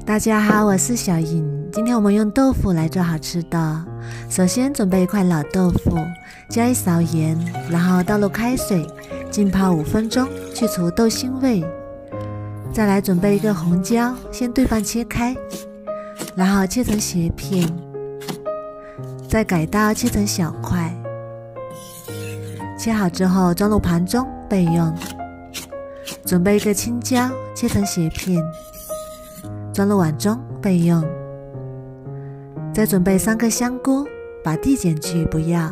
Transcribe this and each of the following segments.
大家好，我是小颖。今天我们用豆腐来做好吃的。首先准备一块老豆腐，加一勺盐，然后倒入开水，浸泡5分钟，去除豆腥味。再来准备一个红椒，先对半切开，然后切成斜片，再改刀切成小块。切好之后装入盘中备用。准备一个青椒，切成斜片，装入碗中备用。再准备3个香菇，把蒂剪去不要，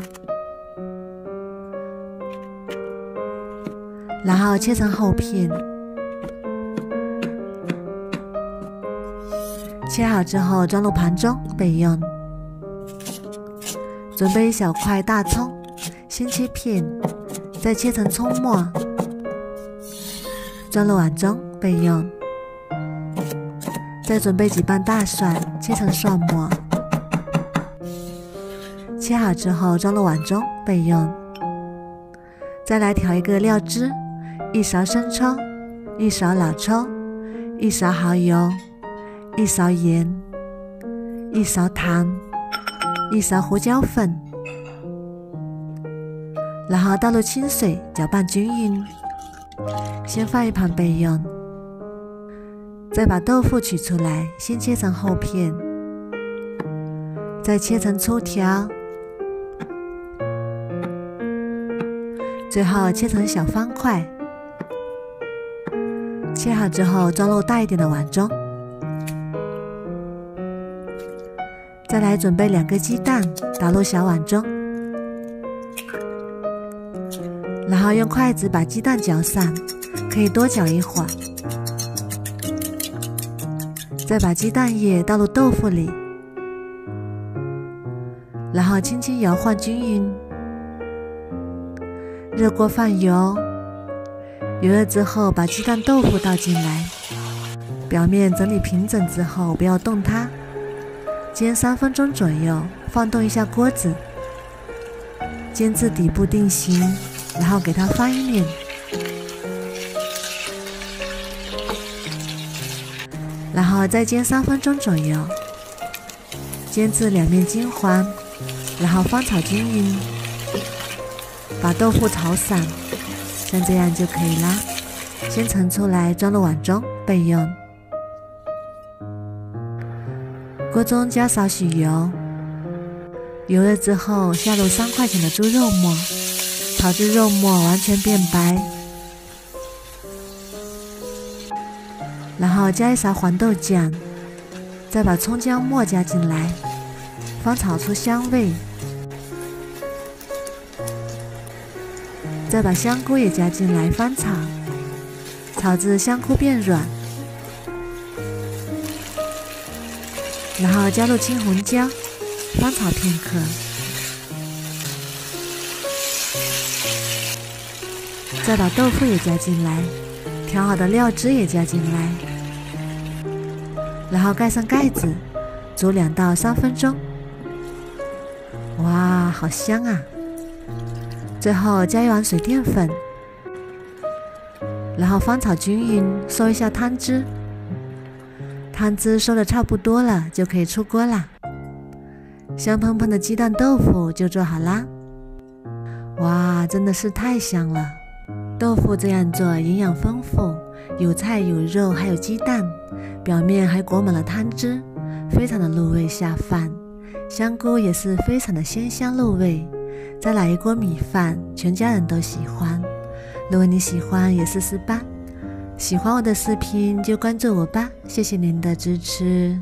然后切成厚片。切好之后装入盘中备用。准备1小块大葱，先切片，再切成葱末，装入碗中备用。再准备几瓣大蒜，切成蒜末，切好之后装入碗中备用。再来调一个料汁，1勺生抽，1勺老抽，1勺蚝油，1勺盐，1勺糖，1勺胡椒粉，然后倒入清水搅拌均匀。先放一旁备用。再把豆腐取出来，先切成厚片，再切成粗条，最后切成小方块。切好之后装入大一点的碗中。再来准备2个鸡蛋，打入小碗中，然后用筷子把鸡蛋搅散，可以多搅一会儿。再把鸡蛋液倒入豆腐里，然后轻轻摇晃均匀。热锅放油，油热之后把鸡蛋豆腐倒进来，表面整理平整之后不要动它，煎3分钟左右，放动一下锅子，煎至底部定型，然后给它翻一面。然后再煎3分钟左右，煎至2面金黄，然后翻炒均匀，把豆腐炒散，像这样就可以啦。先盛出来装入碗中备用。锅中加少许油，油热之后下入3块钱的猪肉末，炒至肉末完全变白。然后加1勺黄豆酱，再把葱姜末加进来，翻炒出香味。再把香菇也加进来翻炒，炒至香菇变软。然后加入青红椒，翻炒片刻。再把豆腐也加进来，调好的料汁也加进来，然后盖上盖子，煮2到3分钟。哇，好香啊！最后加1碗水淀粉，然后翻炒均匀，收一下汤汁。汤汁收的差不多了，就可以出锅啦。香喷喷的鸡蛋豆腐就做好啦！哇，真的是太香了！豆腐这样做营养丰富，有菜有肉还有鸡蛋，表面还裹满了汤汁，非常的入味下饭。香菇也是非常的鲜香入味，再来一锅米饭，全家人都喜欢。如果你喜欢也试试吧。喜欢我的视频就关注我吧，谢谢您的支持。